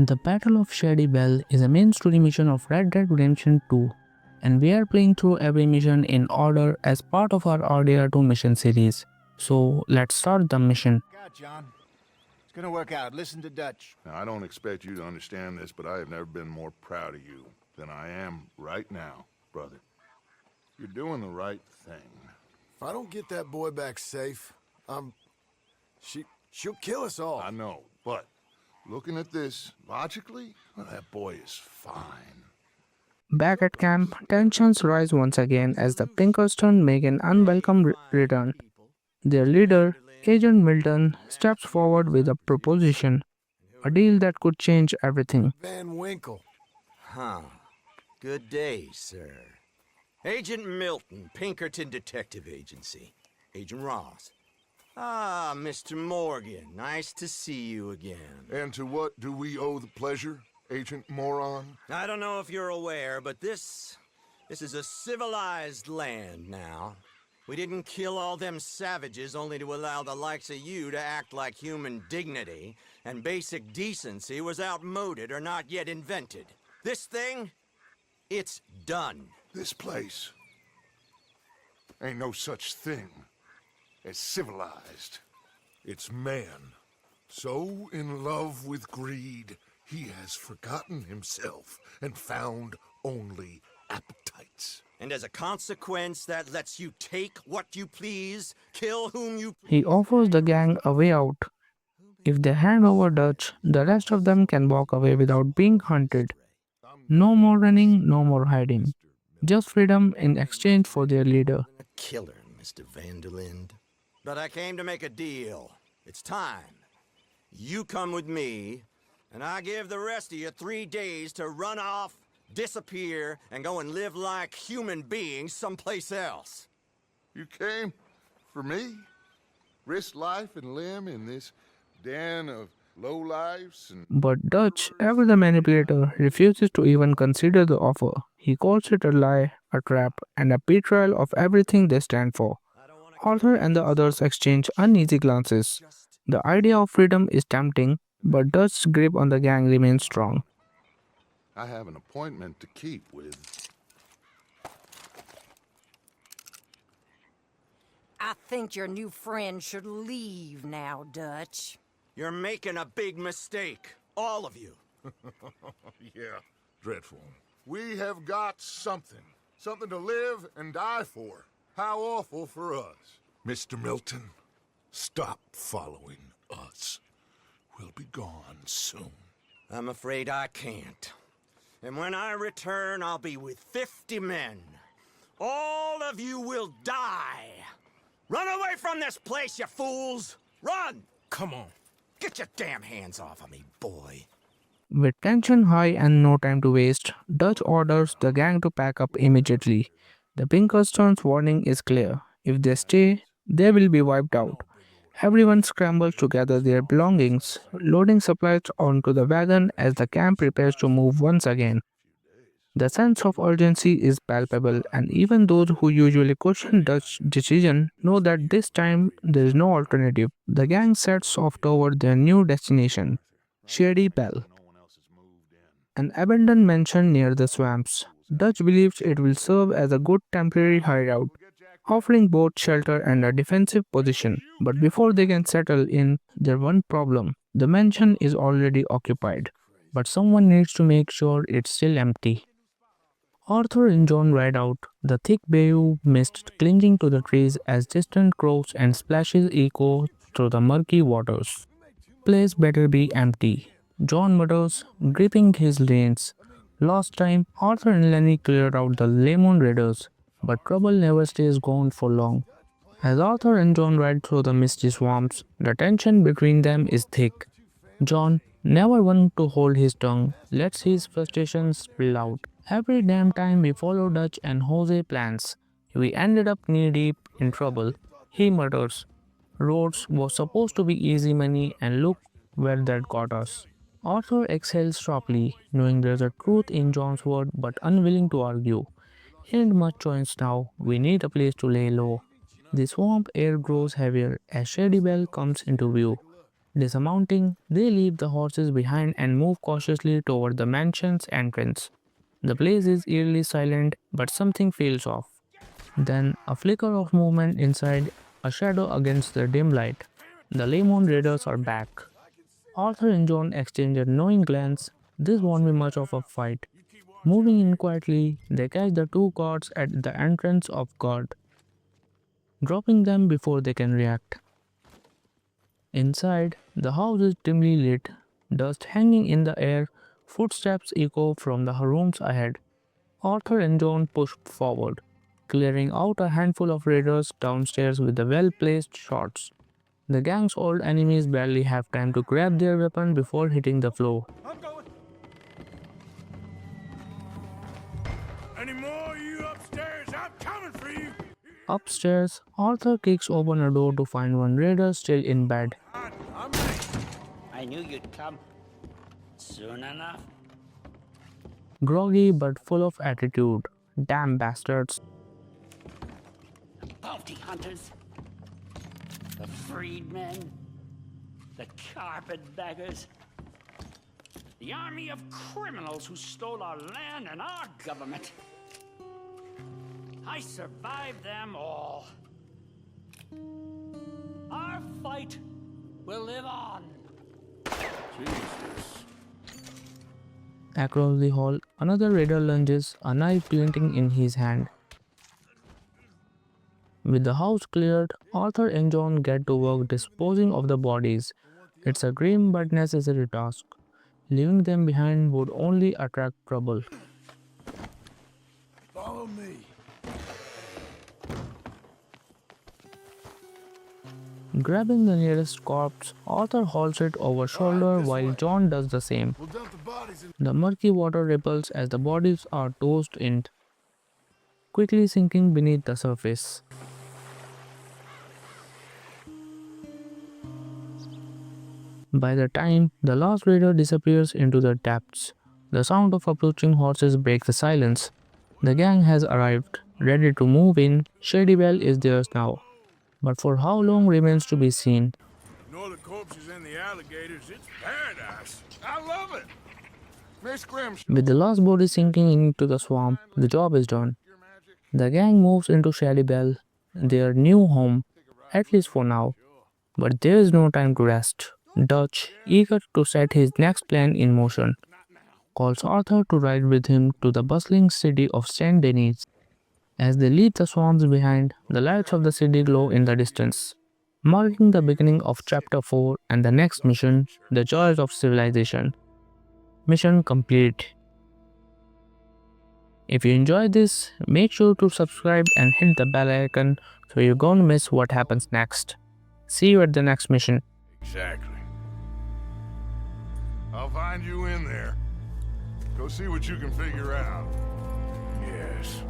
The Battle of Shady Belle is a main story mission of Red Dead Redemption 2, and we are playing through every mission in order as part of our RDR2 mission series. So let's start the mission. God, John. It's gonna work out. Listen to Dutch. Now, I don't expect you to understand this, but I have never been more proud of you than I am right now, brother. You're doing the right thing. If I don't get that boy back safe, she'll kill us all. I know, but looking at this logically, well, that boy is fine. Back at camp, tensions rise once again as the Pinkerton make an unwelcome return. Their leader, Agent Milton, steps forward with a proposition, a deal that could change everything. Van Winkle. Huh. Good day, sir. Agent Milton, Pinkerton Detective Agency. Agent Ross. Ah, Mr. Morgan, nice to see you again. And to what do we owe the pleasure, Agent Moron? I don't know if you're aware, but this is a civilized land now. We didn't kill all them savages only to allow the likes of you to act like human dignity, and basic decency was outmoded or not yet invented. This thing, it's done. This place ain't no such thing as civilized. It's man, so in love with greed, he has forgotten himself and found only appetites. And as a consequence, that lets you take what you please, kill whom you He offers the gang a way out. If they hand over Dutch, the rest of them can walk away without being hunted. No more running, no more hiding. Just freedom in exchange for their leader. a killer, Mr. Vanderlinde. But I came to make a deal. It's time. You come with me, and I give the rest of you 3 days to run off, disappear, and go and live like human beings someplace else. You came for me? Risk life and limb in this den of lowlifes and... But Dutch, ever the manipulator, refuses to even consider the offer. He calls it a lie, a trap, and a betrayal of everything they stand for. Arthur and the others exchange uneasy glances. The idea of freedom is tempting, but Dutch's grip on the gang remains strong. I have an appointment to keep with... I think your new friend should leave now, Dutch. You're making a big mistake. All of you. Yeah, dreadful. We have got something. Something to live and die for. How awful for us. Mr. Milton, stop following us. We'll be gone soon. I'm afraid I can't. And when I return, I'll be with 50 men. All of you will die. Run away from this place, you fools! Run! Come on. Get your damn hands off of me, boy. With tension high and no time to waste, Dutch orders the gang to pack up immediately. The Pinkerton's warning is clear. If they stay, they will be wiped out. Everyone scrambles to gather their belongings, loading supplies onto the wagon as the camp prepares to move once again. The sense of urgency is palpable, and even those who usually question Dutch's decision know that this time there is no alternative. The gang sets off toward their new destination, Shady Belle, an abandoned mansion near the swamps. Dutch believes it will serve as a good temporary hideout, offering both shelter and a defensive position. But before they can settle in, there's one problem. The mansion is already occupied, but someone needs to make sure it's still empty. Arthur and John ride out, the thick bayou mist clinging to the trees as distant croaks and splashes echo through the murky waters. Place better be empty, John mutters, gripping his reins. Last time, Arthur and Lenny cleared out the Lemoyne Raiders, but trouble never stays gone for long. As Arthur and John ride through the misty swamps, the tension between them is thick. John, never one to hold his tongue, lets his frustrations spill out. Every damn time we follow Dutch and Jose plans, we ended up knee-deep in trouble, he mutters. Roads was supposed to be easy money and look where that got us. Arthur exhales sharply, knowing there's a truth in John's word but unwilling to argue. Ain't much choice now, we need a place to lay low. The swamp air grows heavier as Shady Belle comes into view. Dismounting, they leave the horses behind and move cautiously toward the mansion's entrance. The place is eerily silent, but something feels off. Then, a flicker of movement inside, a shadow against the dim light. The Lemoyne Raiders are back. Arthur and John exchange a knowing glance. This won't be much of a fight. Moving in quietly, they catch the two guards at the entrance of guard, dropping them before they can react. Inside, the house is dimly lit, dust hanging in the air, footsteps echo from the rooms ahead. Arthur and John push forward, clearing out a handful of raiders downstairs with the well placed shots. The gang's old enemies barely have time to grab their weapon before hitting the floor. I'm going. Any more of you upstairs? I'm coming for you. Upstairs, Arthur kicks open a door to find one raider still in bed. I'm ready. I knew you'd come. Soon enough. Groggy but full of attitude. Damn bastards. Bounty hunters. The freedmen. The carpetbaggers. The army of criminals who stole our land and our government. I survived them all. Our fight will live on. Jesus. Across the hall, another raider lunges, a knife glinting in his hand. With the house cleared, Arthur and John get to work disposing of the bodies. It's a grim but necessary task. Leaving them behind would only attract trouble. Follow me. Grabbing the nearest corpse, Arthur hauls it over shoulder while John does the same. We'll dump the bodies in. The murky water ripples as the bodies are tossed in, quickly sinking beneath the surface. By the time the last raider disappears into the depths, the sound of approaching horses breaks the silence. The gang has arrived, ready to move in. Shady Belle is theirs now. But for how long remains to be seen. Ignore the corpses and the alligators. It's paradise. I love it. Miss Grimshaw. With the last body sinking into the swamp, the job is done. The gang moves into Shady Belle, their new home, at least for now. But there is no time to rest. Dutch, eager to set his next plan in motion, calls Arthur to ride with him to the bustling city of Saint Denis. As they leave the swamps behind, the lights of the city glow in the distance, marking the beginning of Chapter 4 and the next mission, The Joys of Civilization. Mission complete. If you enjoyed this, make sure to subscribe and hit the bell icon so you don't miss what happens next. See you at the next mission. Exactly. I'll find you in there. Go see what you can figure out. Yes.